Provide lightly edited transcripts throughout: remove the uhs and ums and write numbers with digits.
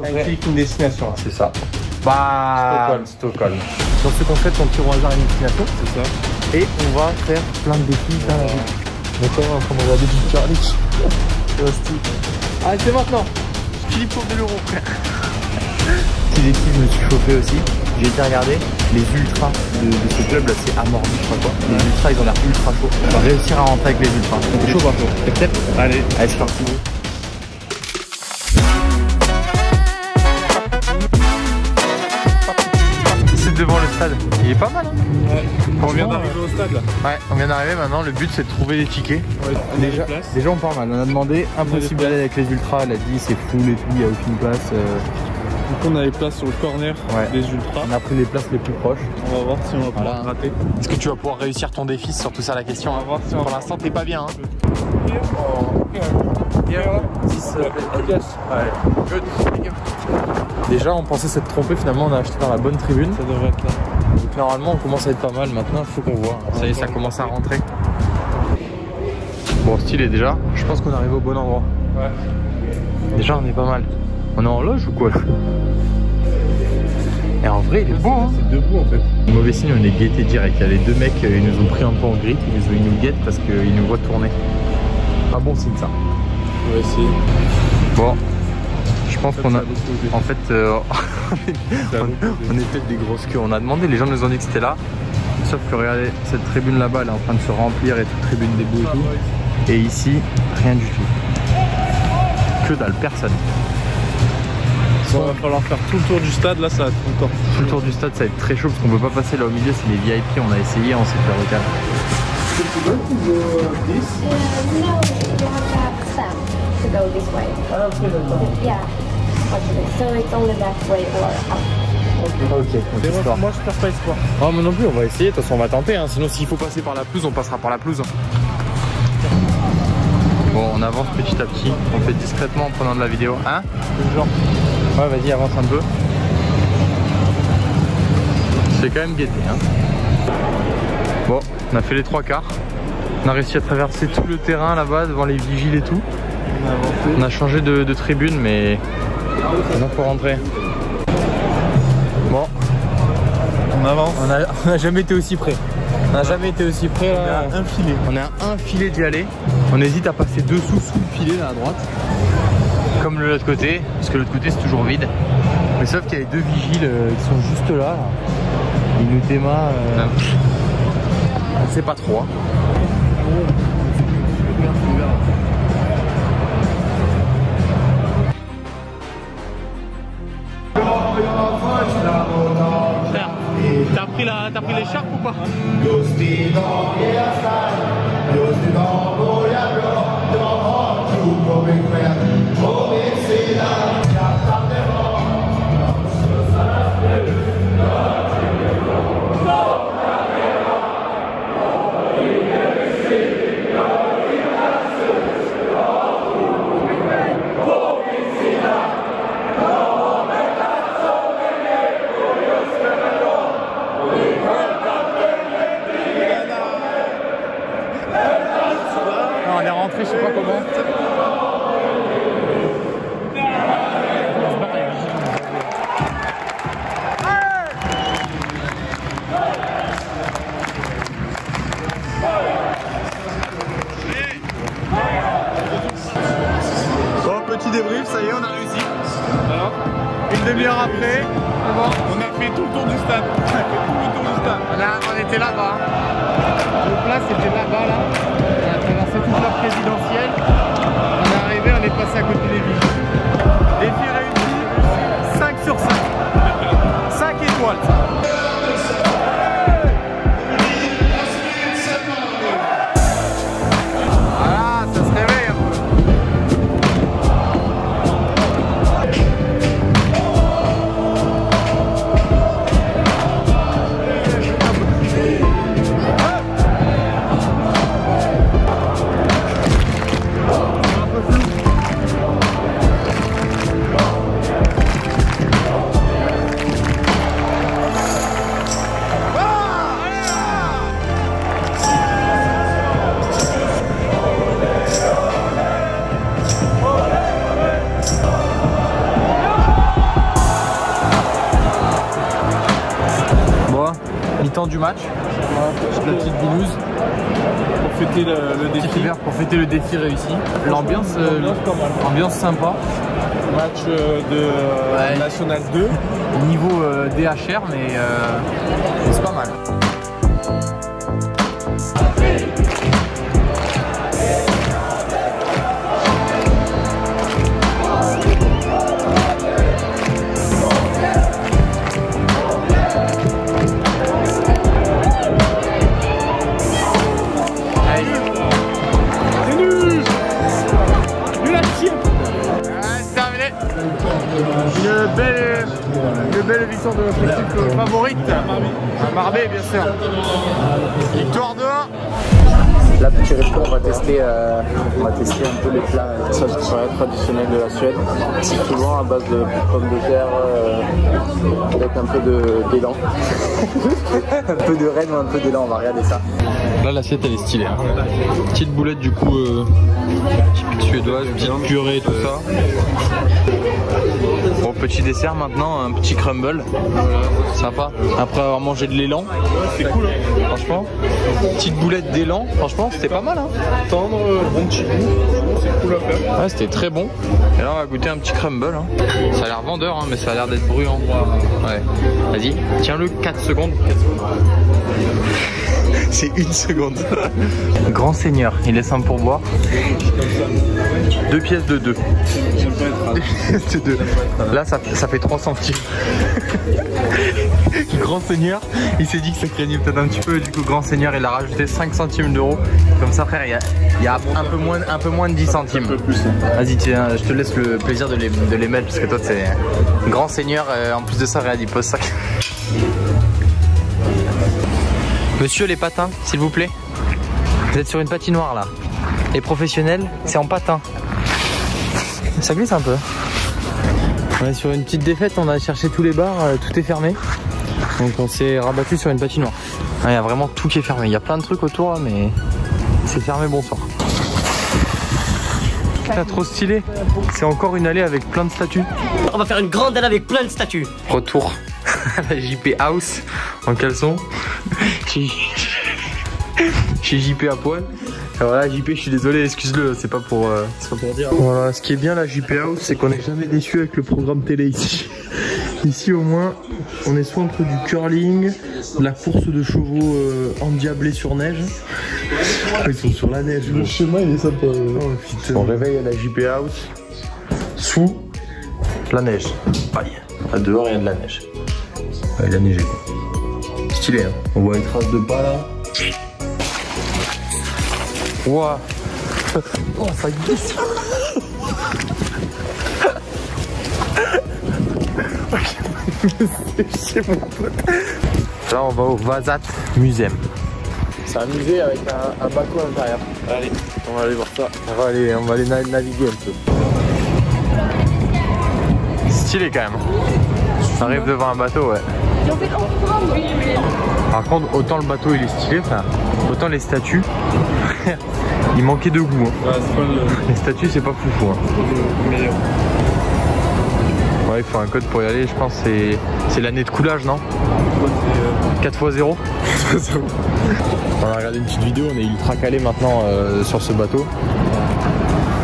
Un clic, une destination. C'est ça. Bah, Stockholm. Donc ce qu'on fait, on tire au hasard une destination. C'est ça. Et on va faire plein de défis dans la vie. Notamment en train de regarder du Charlie. Allez, c'est maintenant. Philippe pour de l'euro, frère. Petit défi, je me suis chauffé aussi. J'ai été regarder les ultras de ce club là, c'est Amorbi, je sais pas quoi. Les ultras, ils ont l'air ultra chauds. On va réussir à rentrer avec les ultras. C'est chaud, pas chaud. Peut-être. Allez, c'est parti. Devant le stade, il est pas mal hein. Ouais. On vient d'arriver au stade là. Ouais, on vient d'arriver maintenant, le but c'est de trouver des tickets. Ouais, déjà on part mal, on a demandé, impossible d'aller avec les ultras, elle a dit c'est full et tout, il n'y a aucune place. Donc on a les places sur le corner des ultras. On a pris les places les plus proches. On va voir si on va pouvoir rater. Est-ce que tu vas pouvoir réussir ton défi, c'est surtout ça la question. On va voir si pour l'instant t'es pas bien hein. Déjà on pensait s'être trompé, finalement on a acheté dans la bonne tribune. Ça devrait être là. Donc normalement on commence à être pas mal, maintenant il faut qu'on voit. Ça y est, ça commence à rentrer. Bon stylé déjà, je pense qu'on arrive au bon endroit. Ouais. Déjà on est pas mal. On est en loge ou quoi là? Et en vrai il est beau hein. C'est debout en fait. Mauvais signe, on est guetté direct. Il y a les deux mecs, ils nous ont pris un peu en grippe, ils nous guettent parce qu'ils nous voient tourner. Pas bon signe ça. On va essayer. Bon, je pense qu'on a... En fait, on est peut-être des grosses queues. On a demandé, les gens nous ont dit que c'était là. Sauf que regardez, cette tribune là-bas, elle est en train de se remplir et toute tribune debout et tout. Et ici, rien du tout. Que dalle, personne. Il va falloir faire tout le tour du stade, là ça va être encore. Tout le tour du stade, ça va être très chaud parce qu'on peut pas passer là au milieu, c'est les VIP, on a essayé, on s'est fait recaler. To go this way. Yeah. So it's only that way or up. Ok, moi je perds pas espoir. Oh mais non plus, on va essayer, de toute façon on va tenter, hein. Sinon s'il faut passer par la pelouse, on passera par la pelouse. Bon, on avance petit à petit, on fait discrètement en prenant de la vidéo. Hein? Genre. Ouais, vas-y, avance un peu. C'est quand même guetté, hein. Bon, on a fait les 3 quarts. On a réussi à traverser tout le terrain là-bas, devant les vigiles et tout. On a changé de tribune, mais maintenant faut rentrer. Bon, on avance. On a jamais été aussi près. On n'a jamais été aussi près. Là. On a un filet. On est à un filet d'y aller. On hésite à passer dessous sous le filet là à droite. Comme de l'autre côté, parce que l'autre côté c'est toujours vide. Mais sauf qu'il y a les deux vigiles qui sont juste là. Ils nous démarrent. On sait pas trop. Hein. T'as pris l'écharpe ou pas? On est rentré, je sais pas comment. Bon, petit débrief, ça y est, on a réussi. Alors, une demi-heure après, c'est bon. on a fait tout le tour du stade. On a fait tout le tour du stade. On était là-bas. Donc là, c'était là-bas, là. On a traversé toute la présidentielle. On est arrivé, on est passé à côté des vigiles. Défi réussi, 5 sur 5. 5 étoiles. Voilà, ça se réveille un peu. mi-temps du match. La petite binouse. Pour fêter le défi. Pour fêter le défi réussi. L'ambiance sympa. Match de National 2. Niveau DHR, mais c'est pas mal. Une belle victoire de notre équipe favorite, à Marbais bien sûr. Victoire 2-1. Là, petit resto, on va tester un peu les plats traditionnels de la Suède. C'est souvent à base de pommes de terre avec un peu d'élan. Un peu de renne ou un peu d'élan, on va regarder ça. Là, l'assiette elle est stylée. Hein. Petite boulette du coup typique suédoise, petite purée et tout ça. Bon, petit dessert maintenant, un petit crumble. Sympa. Après avoir mangé de l'élan. C'est cool, hein. Franchement. Petite boulette d'élan, franchement c'était pas mal. Hein. Tendre, bon petit goût, c'est cool à faire. Ouais, c'était très bon. Et là on va goûter un petit crumble. Hein. Ça a l'air vendeur, hein, mais ça a l'air d'être brûlant. Ouais. Vas-y, tiens-le 4 secondes. C'est 1 seconde. Grand Seigneur, il laisse un pourboire. 2 pièces de 2. Là ça fait 3 centimes. Grand Seigneur, il s'est dit que ça craignait peut-être un petit peu. Du coup Grand Seigneur il a rajouté 5 centimes d'euros. Comme ça frère, il y a un peu moins de 10 centimes. Vas-y tiens, je te laisse le plaisir de les mettre. Parce que toi c'est Grand Seigneur. En plus de ça, regarde, il pose ça. Monsieur les patins, s'il vous plaît. Vous êtes sur une patinoire là. Les professionnels, c'est en patin. Ça glisse un peu. On est sur une petite défaite, on a cherché tous les bars, tout est fermé. Donc on s'est rabattu sur une patinoire. Il y a vraiment tout qui est fermé. Il y a plein de trucs autour, mais c'est fermé, bonsoir. Putain, trop stylé. C'est encore une allée avec plein de statues. On va faire une grande allée avec plein de statues. Retour à la JP House en caleçon. Chez JP à poil. Alors voilà, JP, je suis désolé, excuse-le, c'est pas pour dire. Voilà, ce qui est bien la JP House, c'est qu'on n'est jamais déçu avec le programme télé ici. Ici au moins, on est soit entre du curling, de la course de chevaux endiablés sur neige. Ils sont sur la neige. Le chemin il est sympa. On réveille à la JP House sous la neige. Aïe, à dehors il y a de la neige. Ouais, il a neigé quoi. Stylé, hein. On voit les traces de pas là. Ouah. Oh, ça glisse. C'est mon pote. Là, on va au Vasat Museum. C'est un musée avec un bateau à l'intérieur. Allez, on va aller voir ça. On va aller naviguer un peu. Stylé quand même. On arrive devant un bateau, ouais. Par contre, autant le bateau il est stylé, enfin, autant les statues, il manquait de goût. Hein. Ouais, les statues c'est pas foufou. Hein. Ouais, il faut un code pour y aller, je pense c'est l'année de coulage, non? 4x0. On a regardé une petite vidéo, on est ultra calé maintenant sur ce bateau.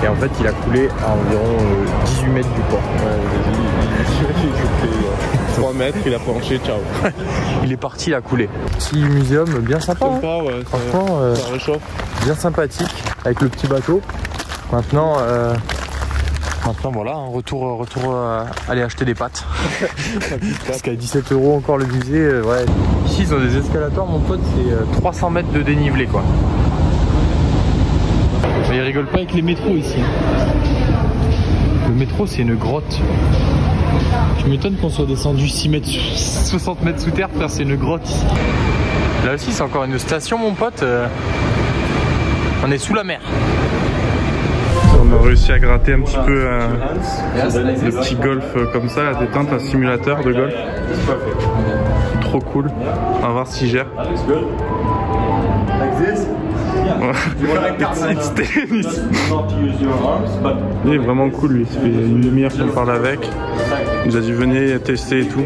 Et en fait il a coulé à environ 18 mètres du port. Ouais, 3 mètres, il a penché, ciao. Il est parti, il a coulé. Petit muséum bien sympa. Sympa, hein. ouais, franchement, ça réchauffe. Bien sympathique avec le petit bateau. Maintenant, voilà, un retour aller acheter des pâtes. Parce qu'à 17 € encore le musée, ouais. Ici ils ont des escalators, mon pote, c'est 300 mètres de dénivelé quoi. Mais ils rigolent pas avec les métros ici. Le métro c'est une grotte. Je m'étonne qu'on soit descendu 60 mètres sous terre, frère, c'est une grotte ici. Là aussi c'est encore une station mon pote. On est sous la mer. On a réussi à gratter un petit peu le petit golf comme ça, la détente, un simulateur de golf. Trop cool. On va voir s'il gère. Il est vraiment cool lui, ça fait une demi-heure qu'on parle avec. Il nous a dit venez tester et tout.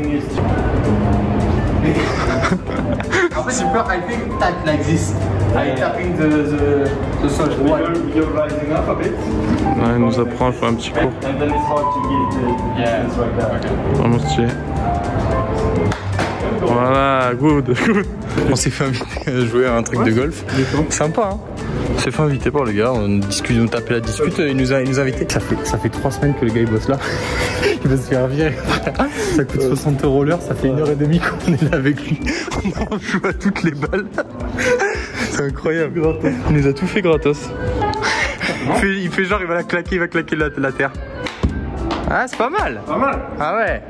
En fait, I think tap like this. I tapping the salt. You're rising up a bit. Ouais, il nous apprend à faire un petit cours. And then it's hard to get the distance right there. Vraiment stylé. Voilà, good. On s'est fait inviter à jouer à un truc de golf. Sympa, hein. On s'est fait inviter par le gars, on discute, on tapait la discute, il nous a invités. Ça fait 3 semaines que le gars il bosse là. Il va se faire virer. Ça coûte 60 € l'heure, ça fait 1h30 qu'on est là avec lui. On joue à toutes les balles. C'est incroyable. Il nous a tout fait gratos. Il fait genre il va claquer la terre. Ah c'est pas mal. Pas mal. Ah ouais.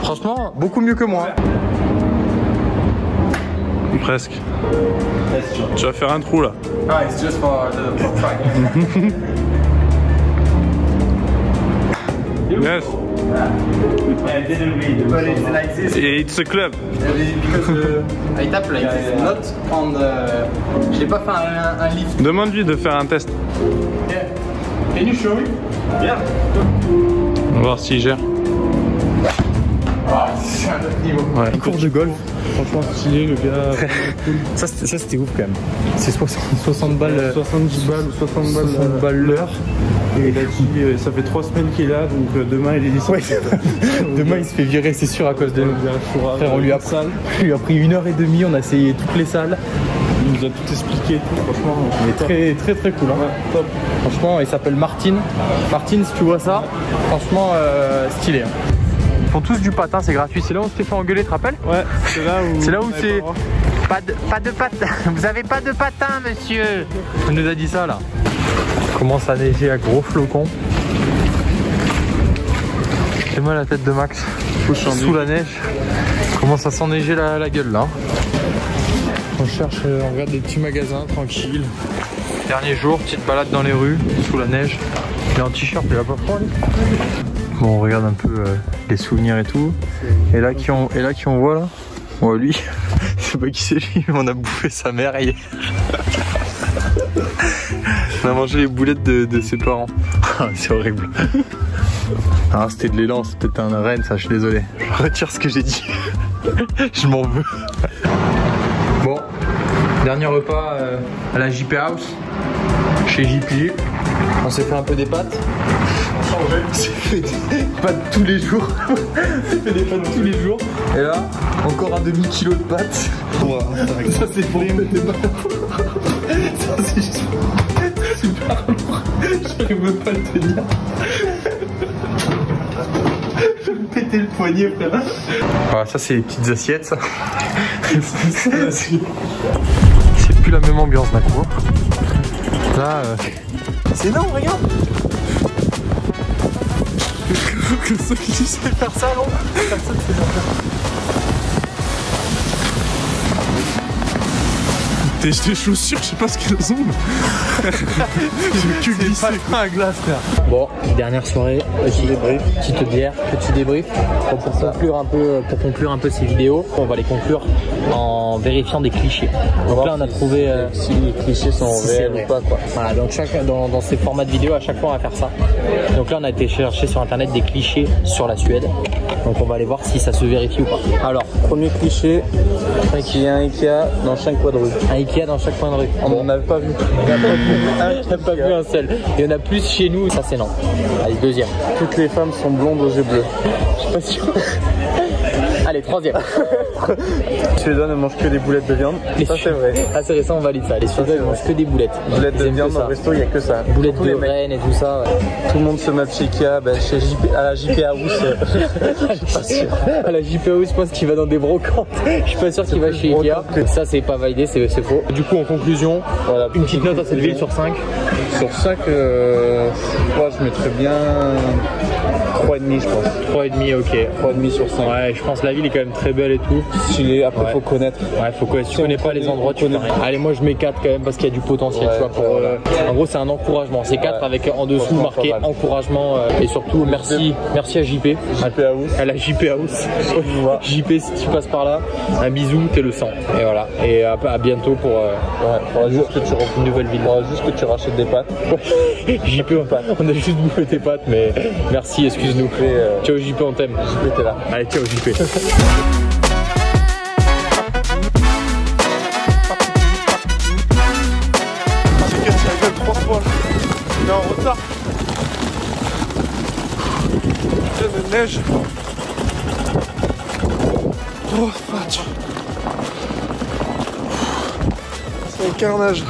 Franchement, beaucoup mieux que moi. Presque. Tu vas faire un trou là. No, it's just for try. Yes. I didn't read, but it's like this. It's a club. Because I tap like this, not on the. J'ai pas fait un lift. Demande-lui de faire un test. Yeah. Can you show me? Yeah. On va voir s'il gère. C'est un autre niveau. Ouais. Un cours de golf. Franchement stylé le gars. Ça c'était ouf quand même. C'est 60 balles. 70 balles ou 60 balles l'heure. Et il a dit ça fait 3 semaines qu'il est là, donc demain il est licencié. Demain il se fait virer, c'est sûr, à cause de nous. Frère, on lui a pris 1h30, on a essayé toutes les salles. Il nous a tout expliqué, franchement. Il est très cool. Hein. Ouais, top. Franchement, il s'appelle Martin. Martin, si tu vois ça, franchement stylé. Hein. Ils font tous du patin, c'est gratuit. C'est là où on s'était fait engueuler, tu te rappelles? Ouais, c'est là où c'est. Pas de patin. Vous avez pas de patin, monsieur. On nous a dit ça là. Commence à neiger à gros flocons. J'ai mal à la tête de Max. Sous la neige. Commence à s'enneiger la gueule là. On cherche, on regarde des petits magasins tranquilles. Dernier jour, petite balade dans les rues, sous la neige. Il est en t-shirt, il a pas froid lui. Bon, on regarde un peu les souvenirs et tout. Et là qui on voit là, on voit lui. Je sais pas qui c'est lui, mais on a bouffé sa mère hier. On a mangé les boulettes de ses parents. C'est horrible. Ah, c'était de l'élan, c'est peut-être un renne, ça, je suis désolé. Je retire ce que j'ai dit. Je m'en veux. Bon, dernier repas à la JP House, chez JP. On s'est fait un peu des pâtes. On s'est fait des pâtes tous les jours. On s'est fait des pâtes tous les jours. Et là, encore un demi-kilo de pâtes. Wow, ça c'est pour des pâtes. Ça c'est super lourd. J'arrive même pas à le tenir. Je vais me péter le poignet, frère. Voilà, ça c'est les petites assiettes, ça. C'est plus la même ambiance d'un coup. Là, c'est énorme, regarde. Que ceux qui savent faire ça, non? Personne sait faire ça. Tes chaussures, je sais pas ce qu'elles ont. J'ai que glissé. C'est pas un glace, frère. Bon, dernière soirée, petite bière, petit débrief. Pour conclure un peu ces vidéos, on va les conclure en vérifiant des clichés. Donc là, on a trouvé si les clichés sont réels ou pas, quoi. Voilà, donc dans ces formats de vidéos, à chaque fois, on va faire ça. Donc là, on a été chercher sur internet des clichés sur la Suède. Donc on va aller voir si ça se vérifie ou pas. Alors, premier cliché, il y a un Ikea dans chaque coin de rue. Un Ikea dans chaque coin de rue. On n'en avait pas vu. On n'a pas vu un seul. Il y en a plus chez nous, ça c'est non. Allez, deuxième. Toutes les femmes sont blondes aux yeux bleus. Je suis pas sûr. Allez, troisième. Les Suédois ne mangent que des boulettes de viande. Ça c'est vrai. Ah c'est récent, on valide ça. Les Suédois ils mangent que des boulettes. Boulettes de viande au resto, il n'y a que ça. Boulettes de Rennes et tout ça. Ouais. Tout le monde se met chez Ikea, à la JP House. Je suis pas sûr. À la JP House, je pense qu'il va dans des brocantes. Je suis pas sûr qu'il va chez Ikea. Ça c'est pas validé, c'est faux. Du coup en conclusion, voilà, une petite note à cette ville sur 5. Sur 5, moi je mettrais bien 3,5 je pense. 3,5, ok. 3,5 sur 5. Ouais, je pense que la ville est quand même très belle et tout. Stylé, après faut connaître. Ouais, faut connaître. Si tu connais pas les endroits, tu connais rien. Allez, moi je mais 4 quand même parce qu'il y a du potentiel, tu vois. Pour, en gros, c'est un encouragement. C'est 4 avec en dessous marqué encouragement et surtout merci à JP. JP House. À la JP House. JP, si tu passes par là, un bisou, t'es le sang. Et voilà. Et à bientôt pour juste que tu une nouvelle vidéo. Juste que tu rachètes des pâtes. JP, on a juste bouffé tes pâtes, mais merci, excuse-nous. Ciao JP, on t'aime. JP, t'es là. Allez, ciao JP. neige. Oh, fatigue. C'est un carnage.